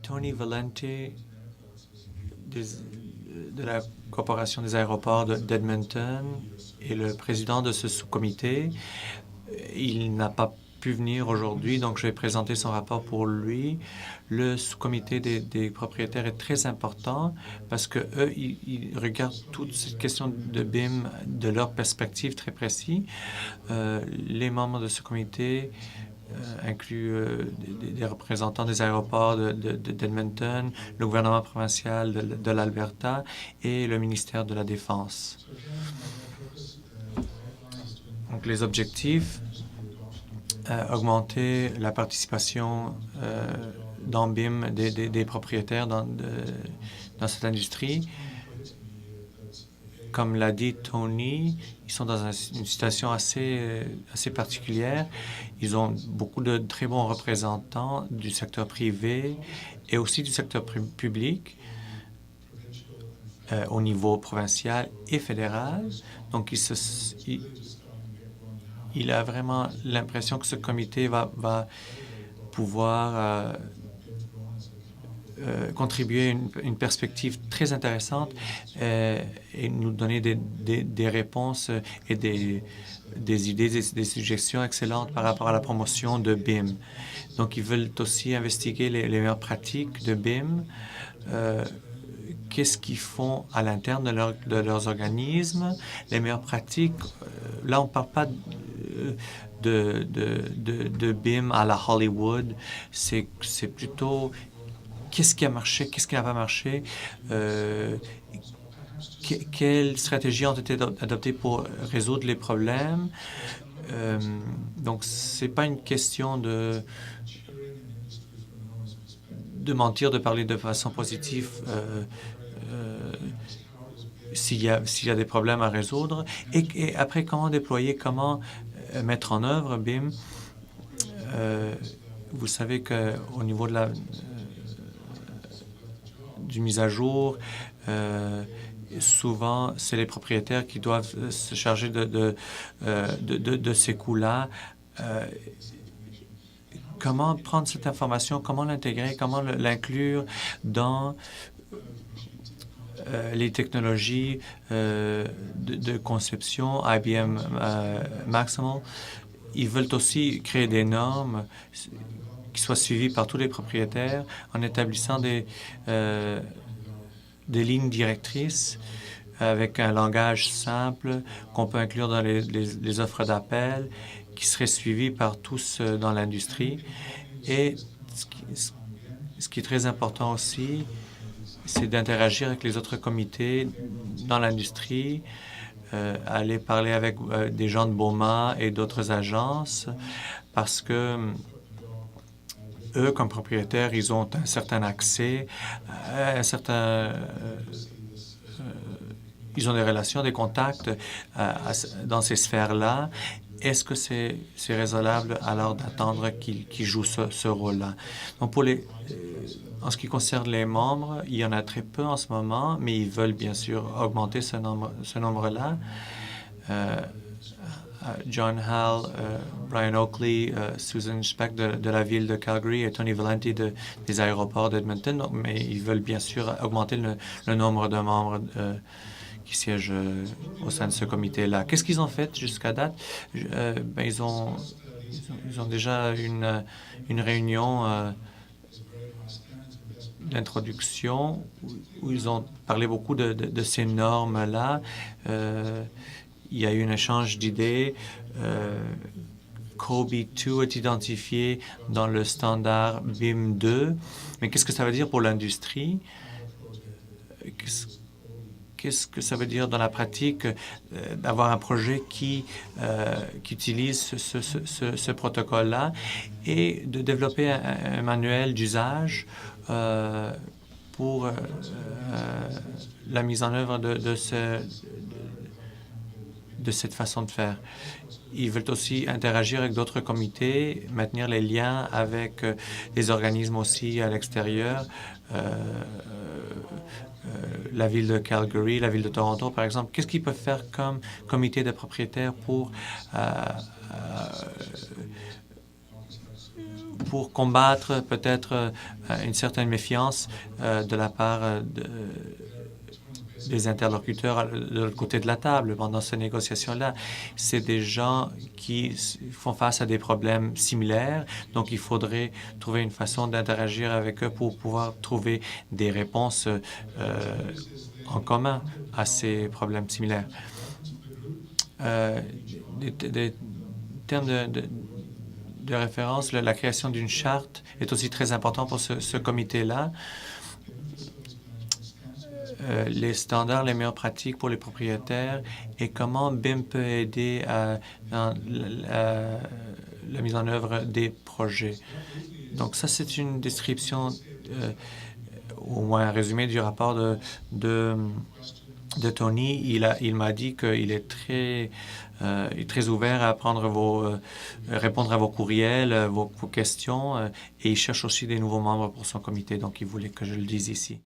Tony Valente de la Corporation des aéroports d'Edmonton est le président de ce sous-comité. Il n'a pas pu venir aujourd'hui, donc je vais présenter son rapport pour lui. Le sous-comité des propriétaires est très important parce que eux, ils regardent toute cette question de BIM de leur perspective très précise. Les membres de ce comité incluent des représentants des aéroports d'Edmonton, le gouvernement provincial de l'Alberta et le ministère de la Défense. Donc, les objectifs, augmenter la participation dans BIM des propriétaires dans cette industrie. Comme l'a dit Tony, ils sont dans une situation assez particulière. Ils ont beaucoup de très bons représentants du secteur privé et aussi du secteur public au niveau provincial et fédéral. Donc, il a vraiment l'impression que ce comité va pouvoir contribuer à une perspective très intéressante et nous donner des réponses et des idées, des suggestions excellentes par rapport à la promotion de BIM. Donc, ils veulent aussi investiguer les meilleures pratiques de BIM, qu'est-ce qu'ils font à l'interne de leurs organismes, les meilleures pratiques. Là, on ne parle pas de BIM à la Hollywood, c'est plutôt qu'est-ce qui a marché, qu'est-ce qui n'a pas marché, quelles stratégies ont été adoptées pour résoudre les problèmes. Donc, ce n'est pas une question de mentir, de parler de façon positive s'il y a des problèmes à résoudre. Et après, comment déployer, comment mettre en œuvre BIM. Vous savez qu'au niveau de du mise à jour, souvent, c'est les propriétaires qui doivent se charger de ces coûts-là. Comment prendre cette information, comment l'intégrer, comment l'inclure dans les technologies de conception, IBM Maximal. Ils veulent aussi créer des normes qui soient suivies par tous les propriétaires en établissant des lignes directrices avec un langage simple qu'on peut inclure dans les offres d'appel qui seraient suivies par tous dans l'industrie. Et ce qui est très important aussi, c'est d'interagir avec les autres comités dans l'industrie, aller parler avec des gens de BOMA et d'autres agences parce que eux, comme propriétaires, ils ont un certain accès, ils ont des relations, des contacts dans ces sphères-là. Est-ce que c'est raisonnable alors d'attendre qu'ils jouent ce rôle-là? Donc, en ce qui concerne les membres, il y en a très peu en ce moment, mais ils veulent bien sûr augmenter ce nombre-là. John Hall, Brian Oakley, Susan Speck de la ville de Calgary et Tony Valente des aéroports d'Edmonton, mais ils veulent bien sûr augmenter le nombre de membres qui siègent au sein de ce comité-là. Qu'est-ce qu'ils ont fait jusqu'à date? Ils ont déjà une réunion d'introduction où ils ont parlé beaucoup de ces normes-là. Il y a eu un échange d'idées. COBE2 est identifié dans le standard BIM 2. Mais qu'est-ce que ça veut dire pour l'industrie? Qu'est-ce que ça veut dire dans la pratique d'avoir un projet qui utilise ce protocole-là et de développer un manuel d'usage pour la mise en œuvre de cette façon de faire. Ils veulent aussi interagir avec d'autres comités, maintenir les liens avec les organismes aussi à l'extérieur. La ville de Calgary, la ville de Toronto, par exemple. Qu'est-ce qu'ils peuvent faire comme comité de propriétaires pour pour combattre peut-être une certaine méfiance de la part des interlocuteurs de l'autre côté de la table pendant ces négociations-là. C'est des gens qui font face à des problèmes similaires, donc il faudrait trouver une façon d'interagir avec eux pour pouvoir trouver des réponses en commun à ces problèmes similaires. Des termes de référence, la création d'une charte est aussi très important pour ce comité-là. Les standards, les meilleures pratiques pour les propriétaires et comment BIM peut aider dans la mise en œuvre des projets. Donc ça, c'est une description, au moins un résumé du rapport de Tony. Il m'a dit qu'il est très ouvert à répondre à vos courriels, vos questions, et il cherche aussi des nouveaux membres pour son comité, donc il voulait que je le dise ici.